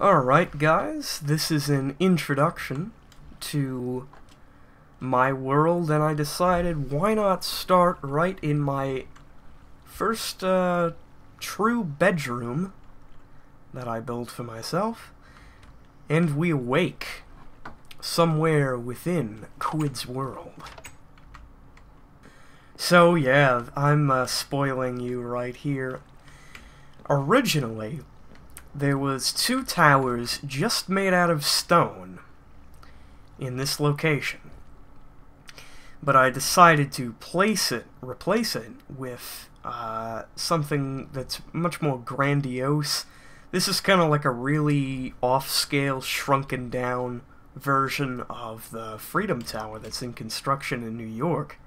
Alright guys, this is an introduction to my world, and I decided why not start right in my first true bedroom that I built for myself, and we awake somewhere within Quid's world. So yeah, I'm spoiling you right here. Originally, there was 2 towers just made out of stone in this location, but I decided to replace it with something that's much more grandiose. This is kind of like a really off-scale, shrunken down version of the Freedom Tower that's in construction in New York.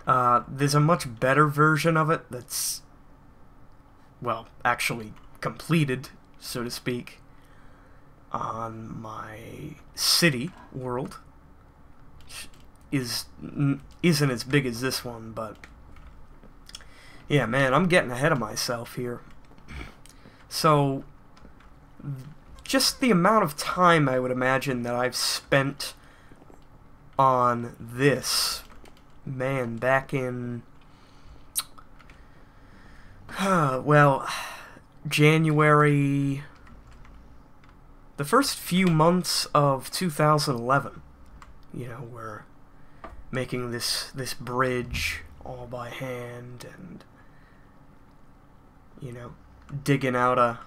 There's a much better version of it that's, well, actually completed, so to speak, on my city world. Isn't as big as this one, but yeah, man, I'm getting ahead of myself here. So just the amount of time I would imagine that I've spent on this, man, back in well, January, the first few months of 2011, you know, we're making this bridge all by hand, and, you know, digging out a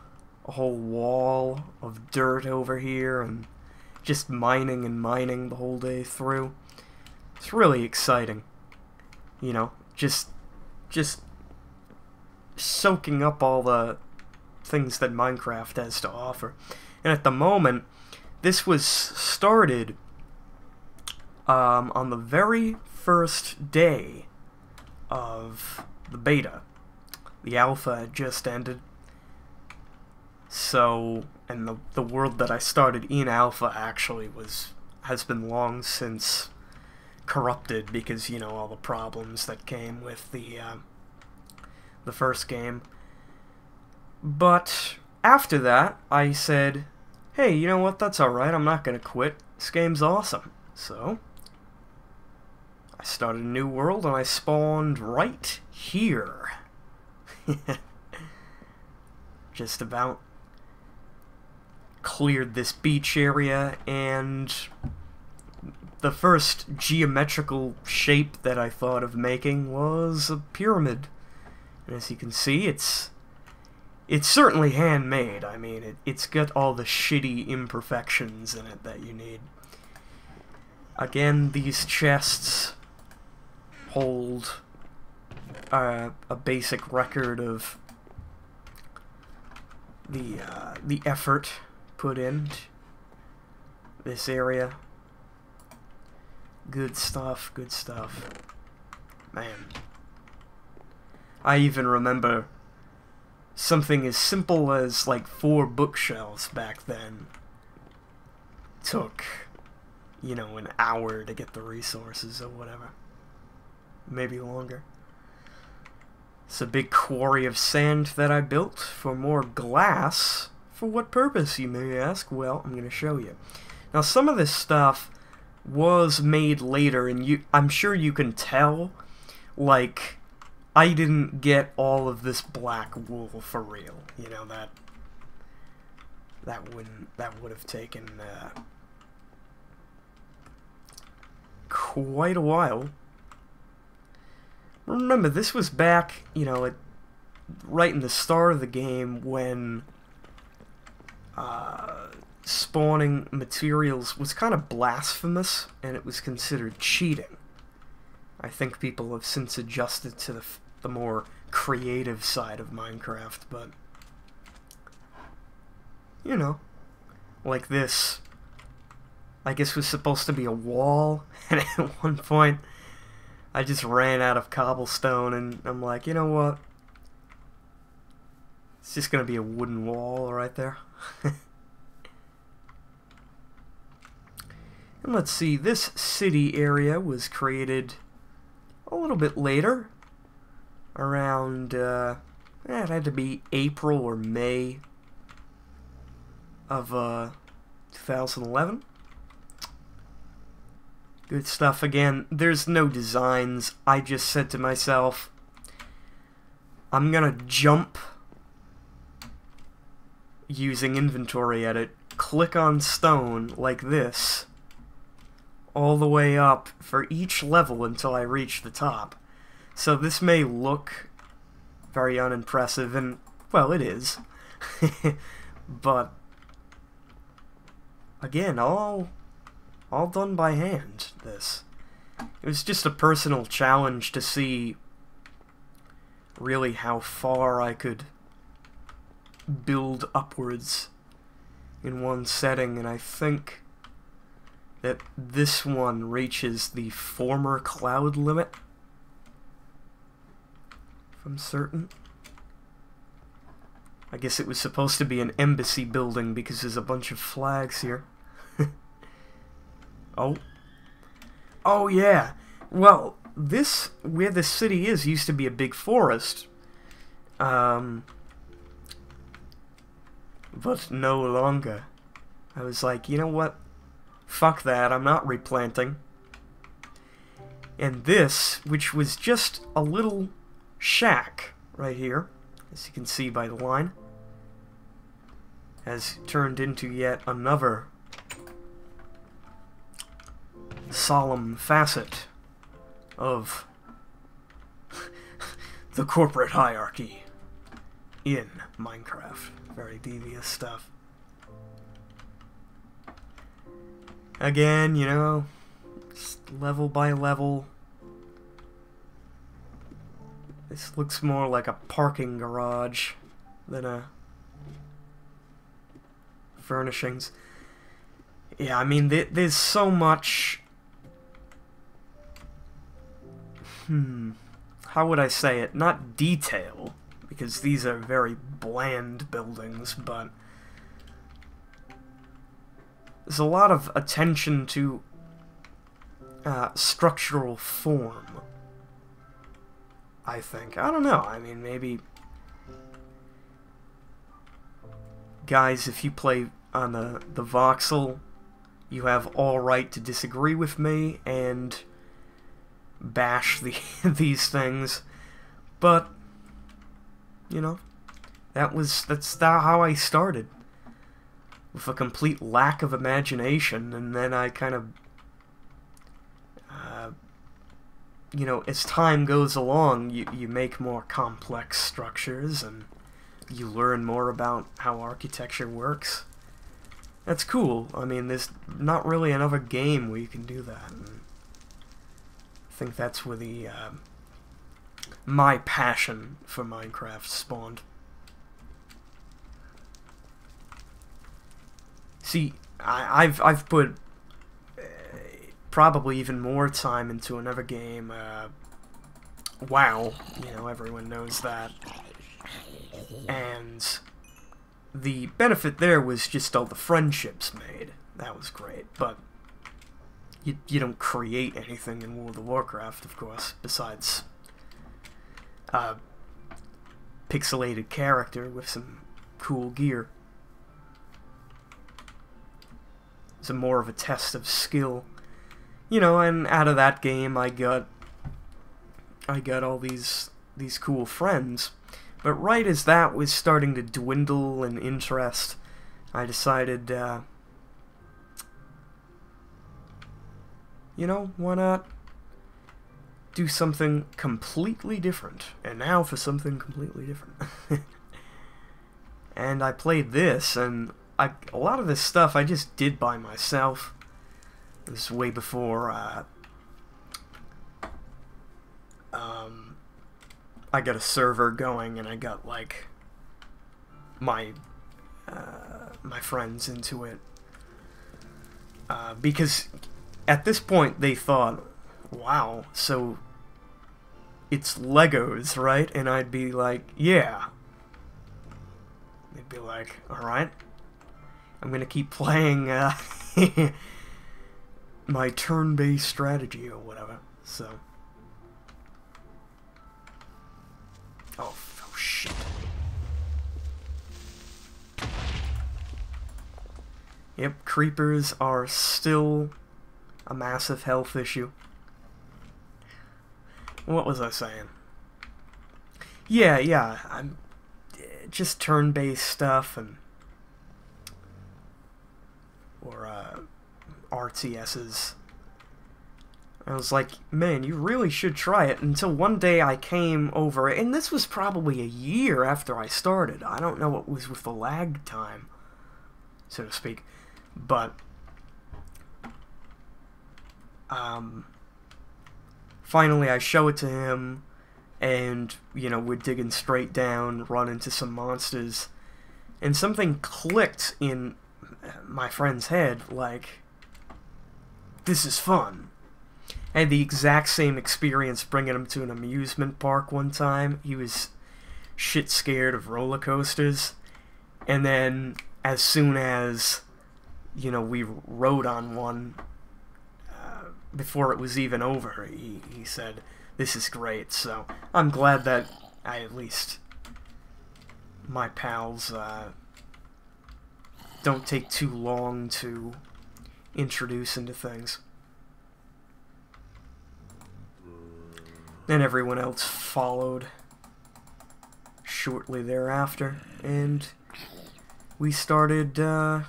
whole wall of dirt over here, and just mining and mining the whole day through. It's really exciting, you know, just soaking up all the things that Minecraft has to offer. And at the moment, this was started on the very first day of the beta. The alpha had just ended. So, and the world that I started in alpha actually has been long since corrupted because, you know, all the problems that came with the first game. But after that, I said, hey, you know what, that's alright, I'm not gonna quit. This game's awesome. So I started a new world, and I spawned right here. Just about cleared this beach area, and the first geometrical shape that I thought of making was a pyramid. And as you can see, it's certainly handmade. I mean, it's got all the shitty imperfections in it that you need. Again, these chests hold a basic record of the effort put in this area. Good stuff, good stuff. Man. I even remember something as simple as, like, 4 bookshelves back then took, you know, an hour to get the resources or whatever. Maybe longer. It's a big quarry of sand that I built for more glass. For what purpose, you may ask? Well, I'm going to show you. Now, some of this stuff was made later, and I'm sure you can tell, like, I didn't get all of this black wool for real. You know, that would have taken quite a while. Remember, this was back, you know, right in the start of the game when spawning materials was kind of blasphemous, and it was considered cheating. I think people have since adjusted to the more creative side of Minecraft, but, you know, like this, I guess was supposed to be a wall, and at one point I just ran out of cobblestone, and I'm like, you know what, it's just gonna be a wooden wall right there. And let's see, this city area was created a little bit later, around, it had to be April or May of 2011. Good stuff. Again, there's no designs. I just said to myself, I'm gonna jump using inventory edit, click on stone like this, all the way up for each level until I reach the top. So this may look very unimpressive, and, well, it is. But, again, all done by hand, this. It was just a personal challenge to see really how far I could build upwards in one setting, and I think that this one reaches the former cloud limit, if I'm certain. I guess it was supposed to be an embassy building because there's a bunch of flags here. Oh. Oh, yeah. Well, this, where the city is, used to be a big forest. But no longer. I was like, you know what? Fuck that, I'm not replanting. And this, which was just a little shack right here, as you can see by the line, has turned into yet another solemn facet of the corporate hierarchy in Minecraft. Very devious stuff. Again, you know, just level by level. This looks more like a parking garage than a furnishings. Yeah, I mean, there's so much... how would I say it? Not detail, because these are very bland buildings, but there's a lot of attention to structural form, I think. I don't know, I mean, maybe... Guys, if you play on the voxel, you have all right to disagree with me and bash these things, but you know, that's how I started, with a complete lack of imagination, and then I kind of you know, as time goes along, you make more complex structures and you learn more about how architecture works. That's cool. I mean, there's not really another game where you can do that. And I think that's where the my passion for Minecraft spawned. See, I've put probably even more time into another game. WoW, you know, everyone knows that. And the benefit there was just all the friendships made. That was great, but you don't create anything in World of Warcraft, of course, besides pixelated character with some cool gear. It's more of a test of skill, you know. And out of that game, I got all these cool friends. But right as that was starting to dwindle in interest, I decided, you know, why not do something completely different? And now for something completely different. And I played this, and a lot of this stuff I just did by myself. This was way before I got a server going, and I got like my friends into it, because at this point they thought, wow, so it's Legos, right? And I'd be like, yeah. They'd be like, alright, I'm gonna keep playing my turn-based strategy or whatever. So oh shit. Yep, creepers are still a massive health issue. What was I saying? Yeah, I'm just turn-based stuff or RTSs. I was like, man, you really should try it. Until one day I came over, and this was probably a year after I started. I don't know what was with the lag time, so to speak. But finally I show it to him, and, you know, we're digging straight down, run into some monsters, and something clicked in my friend's head, like, this is fun. I had the exact same experience bringing him to an amusement park one time. He was shit scared of roller coasters, and then as soon as, you know, we rode on one, before it was even over, he said, this is great. So I'm glad that I at least, my pals, don't take too long to introduce into things. And everyone else followed shortly thereafter, and we started a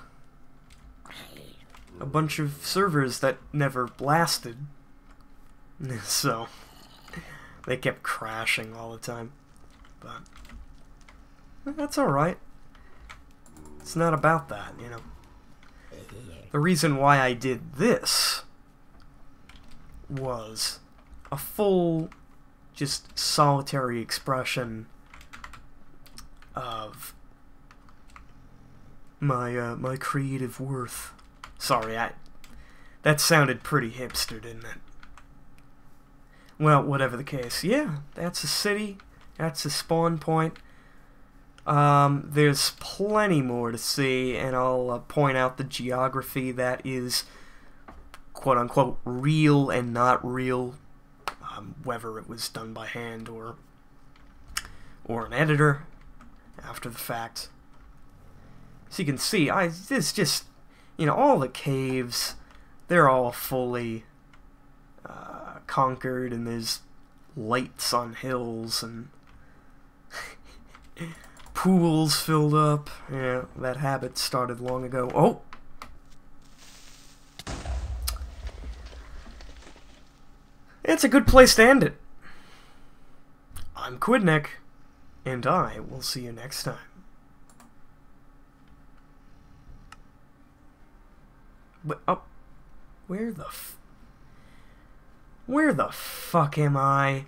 bunch of servers that never lasted. So they kept crashing all the time, but that's alright. It's not about that, you know. The reason why I did this was a full, just solitary expression of my creative worth. Sorry, that sounded pretty hipster, didn't it? Well, whatever the case, yeah, that's a city, that's a spawn point. There's plenty more to see, and I'll point out the geography that is quote-unquote real and not real, whether it was done by hand or an editor after the fact. So you can see, it's just, you know, all the caves, they're all fully conquered, and there's lights on hills, and pools filled up. Yeah, that habit started long ago. Oh! It's a good place to end it. I'm Quidnick, and I will see you next time. But, oh, where the fuck am I?